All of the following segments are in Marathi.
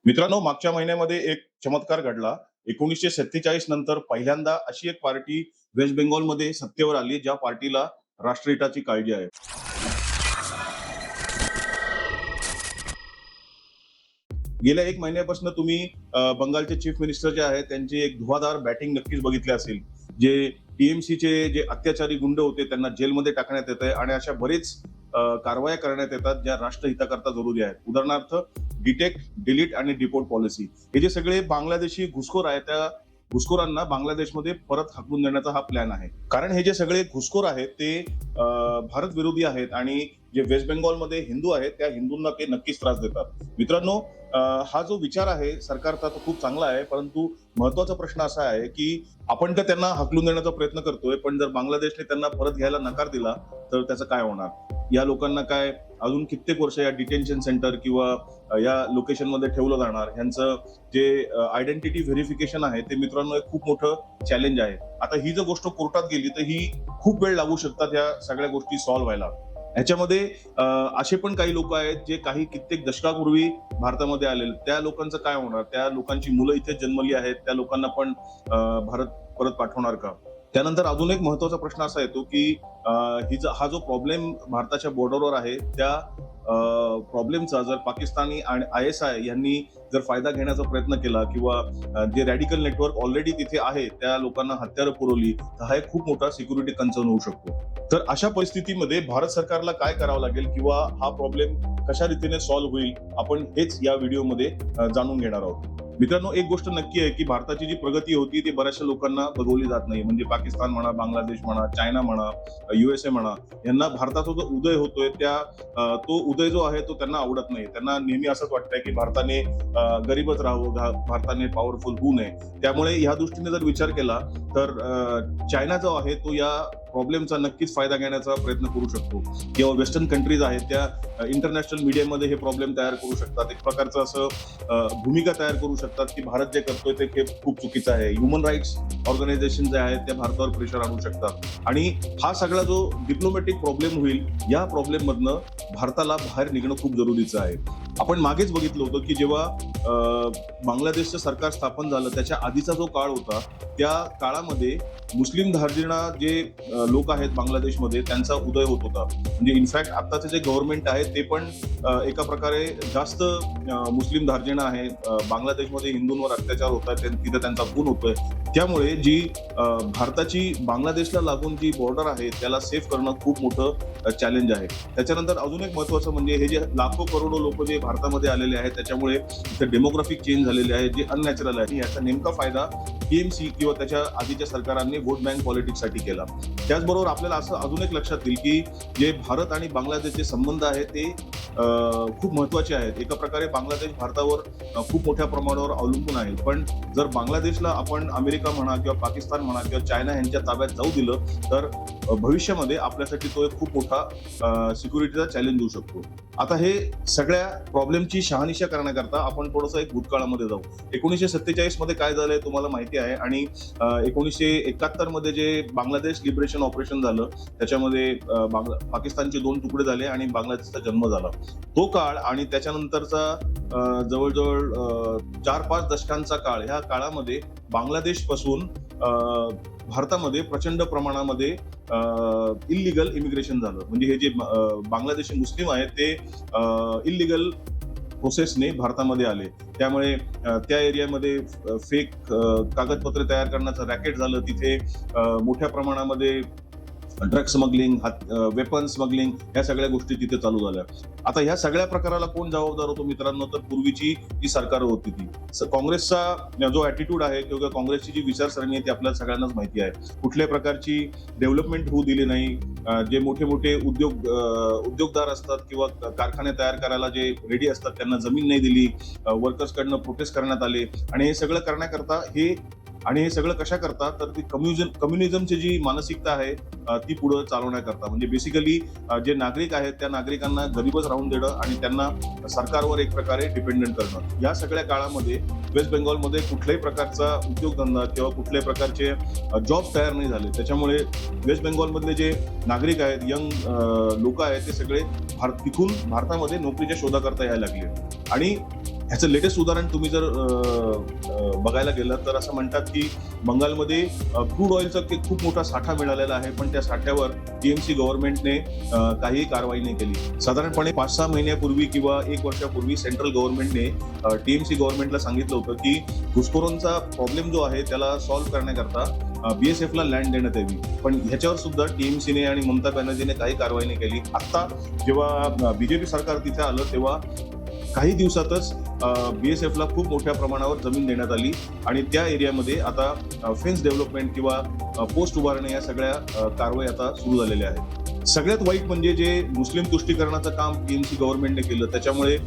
मित्रांनो, मागच्या महिन्यामध्ये एक चमत्कार घडला. 1947 नंतर पहिल्यांदा अशी एक पार्टी वेस्ट बेंगॉलमध्ये सत्तेवर आली, ज्या पार्टीला राष्ट्रहिताची काळजी आहे. गेल्या 1 महिन्यापासून तुम्ही बंगालचे चीफ मिनिस्टर जे आहेत, त्यांची एक धुवाधार बॅटिंग नक्कीच बघितली असेल. जे टीएमसीचे जे अत्याचारी गुंड होते, त्यांना जेलमध्ये टाकण्यात येतंय आणि अशा बरेच कारवाया करण्यात येतात, ज्या राष्ट्रहिताकरता जरुरी आहेत. उदाहरणार्थ डिटेक्ट, डिलीट आणि डिपोर्ट पॉलिसी. हे जे सगळे बांगलादेशी घुसखोर आहेत, त्या घुसखोरांना बांगलादेशमध्ये परत हाकलून देण्याचा हा प्लॅन आहे. कारण हे जे सगळे घुसखोर आहेत, ते भारत विरोधी आहेत आणि जे वेस्ट बेंगॉलमध्ये हिंदू आहेत, त्या हिंदूंना ते नक्कीच त्रास देतात. मित्रांनो, हा जो विचार आहे सरकारचा, तो खूप चांगला आहे, परंतु महत्वाचा प्रश्न असा आहे की आपण तर त्यांना हाकलून देण्याचा प्रयत्न करतोय, पण जर बांगलादेशने त्यांना परत घ्यायला नकार दिला तर त्याचं काय होणार? या लोकांना काय अजून कित्येक वर्ष या डिटेन्शन सेंटर किंवा या लोकेशनमध्ये ठेवलं जाणार? ह्यांचं जे आयडेंटिटी व्हेरिफिकेशन आहे, ते मित्रांनो एक खूप मोठं चॅलेंज आहे. आता ही जर गोष्ट कोर्टात गेली तर ही खूप वेळ लागू शकतात या सगळ्या गोष्टी सॉल्व्ह व्हायला. ह्याच्यामध्ये असे पण काही लोक आहेत जे काही कित्येक दशकापूर्वी भारतामध्ये आलेले. त्या लोकांचं काय होणार? त्या लोकांची मुलं इथे जन्मली आहेत, त्या लोकांना पण भारत परत पाठवणार का? त्यानंतर अजून एक महत्वाचा प्रश्न असा येतो की हा जो प्रॉब्लेम भारताच्या बॉर्डरवर आहे, त्या प्रॉब्लेमचा जर पाकिस्तानी आणि ISI यांनी जर फायदा घेण्याचा प्रयत्न केला किंवा जे रॅडिकल नेटवर्क ऑलरेडी तिथे आहे, त्या लोकांना हत्यारं पुरवली, तर हा एक खूप मोठा सिक्युरिटी कन्सर्न होऊ शकतो. तर अशा परिस्थितीमध्ये भारत सरकारला काय करावं लागेल किंवा हा प्रॉब्लेम कशा रीतीने सॉल्व्ह होईल, आपण हेच या व्हिडिओमध्ये जाणून घेणार आहोत. मित्रांनो, एक गोष्ट नक्की आहे की भारताची जी प्रगती होती ती बऱ्याचशा लोकांना बघवली जात नाही. म्हणजे पाकिस्तान म्हणा, बांगलादेश म्हणा, चायना म्हणा, USA म्हणा, यांना भारताचा जो उदय होतोय, तो उदय जो आहे तो त्यांना आवडत नाही. त्यांना नेहमी असंच वाटतंय की भारताने गरीबच राहावं, भारताने पॉवरफुल होऊ नये. त्यामुळे ह्या दृष्टीने जर विचार केला तर चायना जो आहे तो या प्रॉब्लेमचा नक्कीच फायदा घेण्याचा प्रयत्न करू शकतो. किंवा वेस्टर्न कंट्रीज आहेत, त्या इंटरनॅशनल मीडियामध्ये हे प्रॉब्लेम तयार करू शकतात. एक प्रकारचं असं भूमिका तयार करू शकतात की भारत जे करतोय ते खूप चुकीचं आहे. ह्युमन राईट्स ऑर्गनायझेशन जे आहेत, त्या भारतावर प्रेशर आणू शकतात आणि हा सगळा जो डिप्लोमॅटिक प्रॉब्लेम होईल, या प्रॉब्लेम मधनं भारताला बाहेर निघणं खूप जरुरीचं आहे. आपण मागेच बघितलं होतं की जेव्हा बांगलादेशचं सरकार स्थापन झालं, त्याच्या आधीचा जो काळ होता, त्या काळामध्ये मुस्लिम धार्जिणा जे लोक आहेत बांगलादेशमध्ये, त्यांचा उदय होत होता. म्हणजे इनफॅक्ट आताचे जे गव्हर्नमेंट आहे ते पण एका प्रकारे जास्त मुस्लिम धार्जिणा आहे. बांगलादेशमध्ये हिंदूंवर अत्याचार होत आहेत, तिथे त्यांचा खून होतोय. त्यामुळे जी भारताची बांगलादेशला लागून जी बॉर्डर आहे, त्याला सेफ करणं खूप मोठं चॅलेंज आहे. त्याच्यानंतर अजून एक महत्वाचं म्हणजे हे जे लाखो करोडो लोक जे भारतामध्ये आलेले आहेत, त्याच्यामुळे इथे डेमोग्राफिक चेंज झालेले आहे, जे अननॅचरल आहे. याचा नेमका फायदा TMC किंवा त्याच्या आधीच्या सरकारांनी वोट बँक पॉलिटिक्ससाठी केला. त्याचबरोबर आपल्याला असं अजून एक लक्षात येईल की जे भारत आणि बांगलादेशचे संबंध आहेत ते खूप महत्वाचे आहेत. एका प्रकारे बांगलादेश भारतावर खूप मोठ्या प्रमाणावर अवलंबून आहे. पण जर बांगलादेशला आपण अमेरिका म्हणा किंवा पाकिस्तान म्हणा किंवा चायना यांच्या ताब्यात जाऊ दिलं तर भविष्यामध्ये आपल्यासाठी तो एक खूप मोठा सिक्युरिटीचा चॅलेंज होऊ शकतो. आता हे सगळ्या प्रॉब्लेमची शहानिशा करण्याकरता आपण थोडंसं एक भूतकाळामध्ये जाऊ. 1947 मध्ये काय झालंय तुम्हाला माहिती आहे आणि 1971 मध्ये जे बांगलादेश लिबरेशन ऑपरेशन झालं, त्याच्यामध्ये पाकिस्तानचे 2 तुकडे झाले आणि बांगलादेशचा जन्म झाला. तो काळ आणि त्याच्यानंतरचा जवळजवळ 4-5 दशकांचा काळ, ह्या काळामध्ये बांगलादेश पासून भारतामध्ये प्रचंड प्रमाणामध्ये इल्लीगल इमिग्रेशन झालं. म्हणजे हे जे बांगलादेशी मुस्लिम आहेत ते इल्लीगल प्रोसेसने भारतामध्ये आले. त्यामुळे त्या एरियामध्ये फेक कागदपत्र तयार करण्याचं रॅकेट झालं. तिथे मोठ्या प्रमाणामध्ये ड्रग स्मगलिंग, वेपन स्मगलिंग, ह्या सगळ्या गोष्टी तिथे चालू झाल्या. आता ह्या सगळ्या प्रकाराला कोण जबाबदार होतो मित्रांनो? तर पूर्वीची जी सरकार होती ती. काँग्रेसचा जो ॲटिट्यूड आहे किंवा काँग्रेसची जी विचारसरणी आहे ती आपल्याला सगळ्यांनाच माहिती आहे. कुठल्याही प्रकारची डेव्हलपमेंट होऊ दिली नाही. जे मोठे मोठे उद्योगदार असतात किंवा कारखाने तयार करायला जे रेडी असतात, त्यांना जमीन नाही दिली. वर्कर्सकडनं प्रोटेस्ट करण्यात आले आणि हे सगळं करण्याकरता हे सगळं कशा करतात तर ती कम्युनिझमची जी मानसिकता आहे ती पुढे चालवण्याकरता. म्हणजे बेसिकली जे नागरिक आहेत त्या नागरिकांना गरीबच राहून देणं आणि त्यांना सरकारवर एक प्रकारे डिपेंडंट करणं. या सगळ्या काळामध्ये वेस्ट बेंगॉलमध्ये कुठल्याही प्रकारचा उद्योगधंदा किंवा कुठल्याही प्रकारचे जॉब तयार नाही झाले. त्याच्यामुळे वेस्ट बेंगॉलमधले जे नागरिक आहेत, यंग लोक आहेत, ते सगळे तिथून भारतामध्ये नोकरीच्या शोधाकरता यायला लागले आणि ह्याचं लेटेस्ट उदाहरण तुम्ही जर बघायला गेलं तर असं म्हणतात की बंगालमध्ये क्रूड ऑइलचा खूप मोठा साठा मिळालेला आहे, पण त्या साठ्यावर टीएमसी गव्हर्नमेंटने काही कारवाई नाही केली. साधारणपणे 5-6 महिन्यापूर्वी किंवा 1 वर्षापूर्वी सेंट्रल गव्हर्नमेंटने टीएमसी गव्हर्नमेंटला सांगितलं होतं की घुसखोरांचा प्रॉब्लेम जो आहे त्याला सॉल्व्ह करण्याकरता बीएसएफला लँड देण्यात यावी, पण ह्याच्यावर सुद्धा टीएमसीने आणि ममता बॅनर्जीने काही कारवाई नाही केली. आता जेव्हा बीजेपी सरकार तिथे आलं तेव्हा काही दिवसातच बीएसएफला खूप मोठ्या प्रमाणावर जमीन देण्यात आली आणि त्या एरियामध्ये आता फेन्स डेव्हलपमेंट किंवा पोस्ट उभारणे या सगळ्या कारवाई आता सुरू झालेल्या आहेत. सगळ्यात वाईट म्हणजे जे मुस्लिम तुष्टीकरणाचं काम टीएमसी गव्हर्नमेंटने केलं त्याच्यामुळे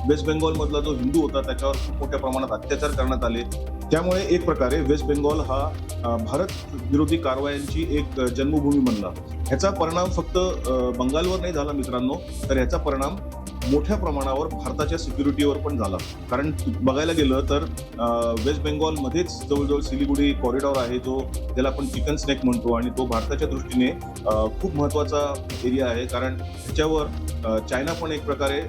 वेस्ट बेंगॉल मधला जो हिंदू होता त्याच्यावर खूप मोठ्या प्रमाणात अत्याचार करण्यात आले. त्यामुळे एक प्रकारे वेस्ट बेंगॉल हा भारत विरोधी कारवायांची एक जन्मभूमी बनला. ह्याचा परिणाम फक्त बंगालवर नाही झाला मित्रांनो, तर ह्याचा परिणाम मोठ्या प्रमाणावर भारताच्या सिक्युरिटीवर पण झाला. कारण बघायला गेलं तर वेस्ट बेंगॉल मध्येच जवळजवळ सिलिगुडी कॉरिडॉर आहे, जो ज्याला आपण चिकन स्नेक म्हणतो, आणि तो भारताच्या दृष्टीने खूप महत्वाचा एरिया आहे. कारण त्याच्यावर चायना पण एक प्रकारे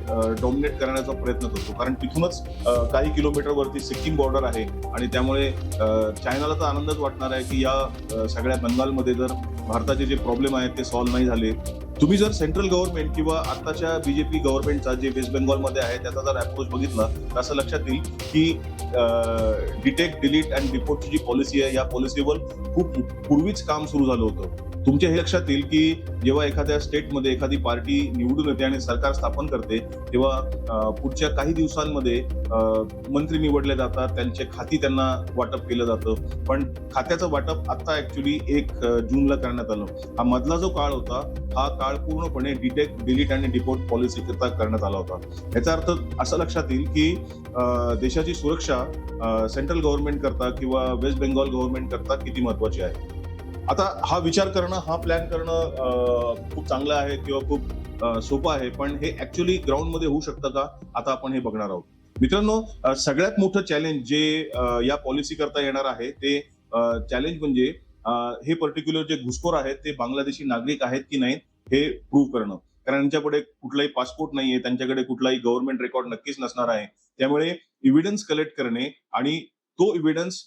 डॉमिनेट करण्याचा प्रयत्न करतो, कारण तिथूनच काही किलोमीटरवरती सिक्कीम बॉर्डर आहे आणि त्यामुळे चायनाला तर आनंदच वाटणार आहे की या सगळ्या बंगालमध्ये जर भारताचे जे प्रॉब्लेम आहेत ते सॉल्व्ह नाही झाले. तुम्ही जर सेंट्रल गव्हर्नमेंट किंवा आताच्या बीजेपी गव्हर्नमेंटचा जे वेस्ट बेंगॉलमध्ये आहे त्याचा जर अप्रोच बघितला तर असं लक्षात येईल की डिटेक्ट, डिलीट अँड डिपोर्टची जी पॉलिसी आहे या पॉलिसीवर खूप पूर्वीच काम सुरू झालं होतं. तुमच्या हे लक्षात येईल की जेव्हा एखाद्या स्टेटमध्ये एखादी पार्टी निवडून येते आणि सरकार स्थापन करते तेव्हा पुढच्या काही दिवसांमध्ये मंत्री निवडले जातात, त्यांचे खाती त्यांना वाटप केलं जातं, पण खात्याचं वाटप आता ऍक्च्युली 1 जूनला करण्यात आलं. हा मधला जो काळ होता हा काळ पूर्णपणे डिटेक्ट, डिलीट आणि डिपोर्ट पॉलिसी करता करण्यात आला होता. याचा अर्थ असं लक्षात येईल की देशाची सुरक्षा सेंट्रल गव्हर्नमेंट करता किंवा वेस्ट बेंगॉल गव्हर्नमेंट करता किती महत्वाची आहे. आता हा विचार करणं, हा प्लॅन करणं खूप चांगलं आहे किंवा खूप सोपं आहे, पण हे ऍक्च्युली ग्राउंडमध्ये होऊ शकतं का, आता आपण हे बघणार आहोत. मित्रांनो, सगळ्यात मोठं चॅलेंज जे या पॉलिसी करता येणार आहे ते चॅलेंज म्हणजे हे पर्टिक्युलर जे घुसखोर आहेत ते बांगलादेशी नागरिक आहेत की नाही हे प्रूव्ह करणं. कारण त्यांच्याकडे कुठलाही पासपोर्ट नाहीये, त्यांच्याकडे कुठलाही गव्हर्नमेंट रेकॉर्ड नक्कीच नसणार आहे. त्यामुळे इव्हिडन्स कलेक्ट करणे आणि तो इव्हिडन्स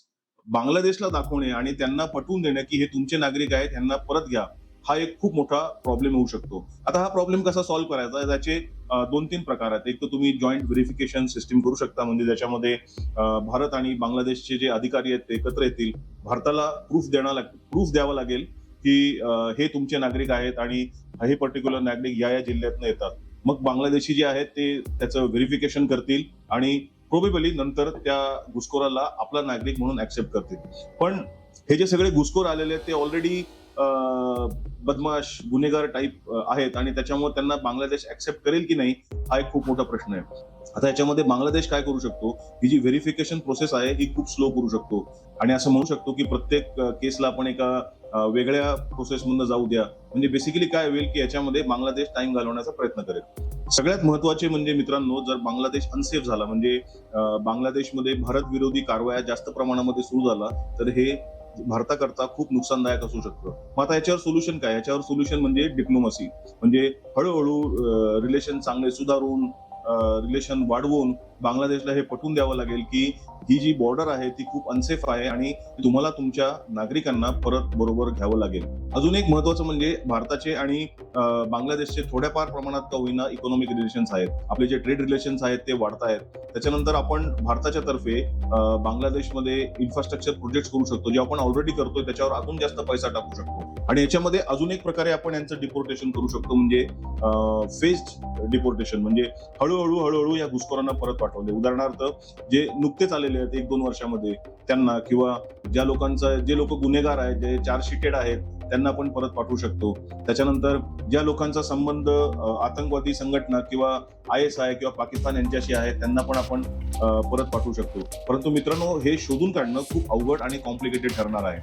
बांगलादेशला दाखवणे आणि त्यांना पटवून देणं की हे तुमचे नागरिक आहेत, यांना परत घ्या, हा एक खूप मोठा प्रॉब्लेम होऊ शकतो. आता हा प्रॉब्लेम कसा सॉल्व्ह करायचा, त्याचे 2-3 प्रकार आहेत. एक तर तुम्ही जॉईंट व्हेरिफिकेशन सिस्टीम करू शकता, म्हणजे ज्याच्यामध्ये भारत आणि बांगलादेशचे जे अधिकारी आहेत ते एकत्र येतील, भारताला प्रूफ द्यावा लागेल की हे तुमचे नागरिक आहेत आणि हे पर्टिक्युलर नागरिक या जिल्ह्यातनं येतात. मग बांगलादेशी जे आहेत ते त्याचं व्हेरिफिकेशन करतील आणि प्रोबेबली नंतर त्या घुसखोराला आपला नागरिक म्हणून ऍक्सेप्ट करतील. पण हे जे सगळे घुसखोर आलेले आहेत ते ऑलरेडी बदमाश, गुन्हेगार टाईप आहेत आणि त्याच्यामुळे त्यांना बांगलादेश ऍक्सेप्ट करेल की नाही हा एक खूप मोठा प्रश्न आहे. आता याच्यामध्ये बांगलादेश काय करू शकतो, ही जी व्हेरिफिकेशन प्रोसेस आहे ही खूप स्लो करू शकतो आणि असं म्हणू शकतो की प्रत्येक केसला आपण एका वेगळ्या प्रोसेसमधून जाऊ द्या. म्हणजे बेसिकली काय होईल की याच्यामध्ये बांगलादेश टाइम घालवण्याचा प्रयत्न करेल. सगळ्यात महत्वाचे म्हणजे मित्रांनो, जर बांगलादेश अनसेफ झाला, म्हणजे बांगलादेशमध्ये भारत विरोधी कारवाया जास्त प्रमाणामध्ये सुरू झाला, तर हे भारताकरता खूप नुकसानदायक असू शकतं. मग आता याच्यावर सोल्युशन काय? याच्यावर सोल्युशन म्हणजे डिप्लोमसी, म्हणजे हळूहळू रिलेशन चांगले सुधारून, रिलेशन वाढवून बांगलादेशला हे पटवून द्यावं लागेल की ही जी बॉर्डर आहे ती खूप अनसेफ आहे आणि तुम्हाला तुमच्या नागरिकांना परत बरोबर घ्यावं लागेल. अजून एक महत्वाचं म्हणजे भारताचे आणि बांगलादेशचे थोड्याफार प्रमाणात का होईना इकॉनॉमिक रिलेशन्स आहेत. आपले जे ट्रेड रिलेशन्स आहेत ते वाढत आहेत. त्याच्यानंतर आपण भारताच्या तर्फे बांगलादेशमध्ये इन्फ्रास्ट्रक्चर प्रोजेक्ट करू शकतो, जे आपण ऑलरेडी करतोय त्याच्यावर अजून जास्त पैसा टाकू शकतो. आणि याच्यामध्ये अजून एक प्रकारे आपण यांचं डिपोर्टेशन करू शकतो, म्हणजे फेस्ड डिपोर्टेशन, म्हणजे हळूहळू या घुसखोरांना परत पाठवले. उदाहरणार्थ जे नुकतेच आलेले आहेत 1-2 वर्षामध्ये त्यांना, किंवा जे लोक गुन्हेगार आहेत, जे चार्जशीटेड आहेत त्यांना आपण परत पाठवू शकतो. त्याच्यानंतर ज्या लोकांचा संबंध आतंकवादी संघटना किंवा ISI किंवा पाकिस्तान यांच्याशी आहे त्यांना पण आपण परत पाठवू शकतो. परंतु मित्रांनो, हे शोधून काढणं खूप अवघड आणि कॉम्प्लिकेटेड ठरणार आहे.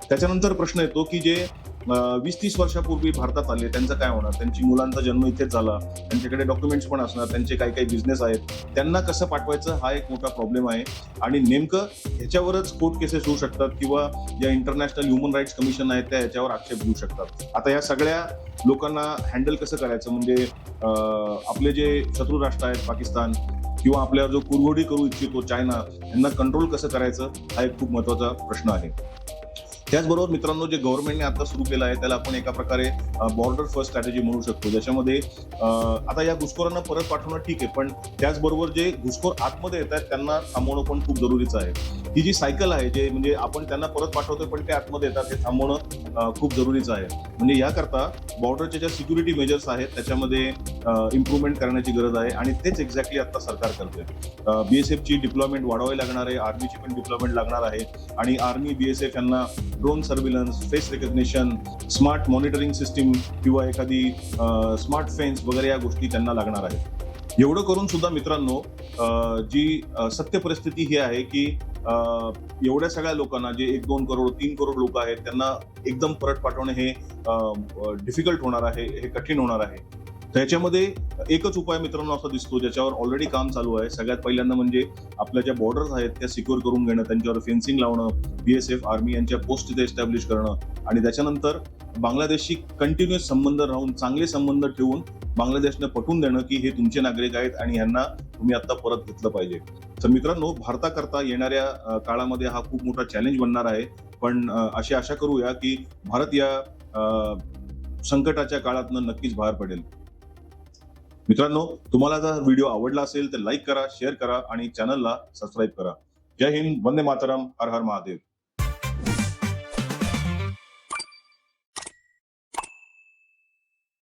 त्याच्यानंतर प्रश्न येतो की जे 20-30 वर्षापूर्वी भारतात आले त्यांचं काय होणार? त्यांची मुलांचा जन्म इथेच झाला, त्यांच्याकडे डॉक्युमेंट्स पण असणार, त्यांचे काही बिझनेस आहेत, त्यांना कसं पाठवायचं हा एक मोठा प्रॉब्लेम आहे. आणि नेमकं ह्याच्यावरच कोर्ट केसेस होऊ शकतात किंवा ज्या इंटरनॅशनल ह्युमन राईट्स कमिशन आहेत त्या ह्याच्यावर आक्षेप घेऊ शकतात. आता या सगळ्या लोकांना हँडल कसं करायचं, म्हणजे आपले जे शत्रू राष्ट्र आहेत पाकिस्तान, किंवा आपल्यावर जो कुरघोडी करू इच्छितो चायना, यांना कंट्रोल कसं करायचं, हा एक खूप महत्वाचा प्रश्न आहे. त्याचबरोबर मित्रांनो, जे गव्हर्नमेंटने आता सुरू केलं आहे त्याला आपण एका प्रकारे बॉर्डर फर्स्ट स्ट्रॅटेजी म्हणू शकतो, ज्याच्यामध्ये आता या घुसखोरांना परत पाठवणं ठीक आहे, पण त्याचबरोबर जे घुसखोर आतमध्ये येत आहेत त्यांना थांबवणं पण खूप जरुरीचं आहे. ही जी सायकल आहे, जे म्हणजे आपण त्यांना परत पाठवतोय पण ते आतमध्ये येतात, हे थांबवणं खूप जरुरीचं आहे. म्हणजे याकरता बॉर्डरच्या ज्या सिक्युरिटी मेजर्स आहेत त्याच्यामध्ये इम्प्रूव्हमेंट करण्याची गरज आहे आणि तेच एक्झॅक्टली आता सरकार करतंय. बीएसएफची डिप्लॉयमेंट वाढवावी लागणार आहे, आर्मीची पण डिप्लॉयमेंट लागणार आहे आणि आर्मी, बीएसएफ यांना drone surveillance, face recognition, smart monitoring system किंवा एखादी स्मार्ट फेन्स वगैरे या गोष्टी त्यांना लागणार आहेत. एवढं करून सुद्धा मित्रांनो, जी सत्य परिस्थिती ही आहे की एवढ्या सगळ्या लोकांना, जे 1-2 करोड 3 करोड लोक आहेत, त्यांना एकदम परत पाठवणे हे डिफिकल्ट होणार आहे, हे कठीण होणार आहे. त्याच्यामध्ये एकच उपाय मित्रांनो असा दिसतो, ज्याच्यावर ऑलरेडी काम चालू आहे. सगळ्यात पहिल्यांदा म्हणजे आपल्या ज्या बॉर्डर्स आहेत त्या सिक्युअर करून घेणं, त्यांच्यावर फेन्सिंग लावणं, बीएसएफ, आर्मी यांच्या पोस्ट तिथे एस्टॅब्लिश करणं आणि त्याच्यानंतर बांगलादेशशी कंटिन्युअस संबंध राहून, चांगले संबंध ठेवून बांगलादेशने पटवून देणं की हे तुमचे नागरिक आहेत आणि ह्यांना तुम्ही आता परत घेतलं पाहिजे. तर मित्रांनो, भारताकरता येणाऱ्या काळामध्ये हा खूप मोठा चॅलेंज बनणार आहे, पण अशी आशा करूया की भारत या संकटाच्या काळातनं नक्कीच बाहेर पडेल. मित्रांनो, तुम्हाला जर व्हिडिओ आवडला असेल तर लाईक करा, शेअर करा आणि चॅनलला सबस्क्राईब करा. जय हिंद, वंदे मातरम, हर हर महादेव.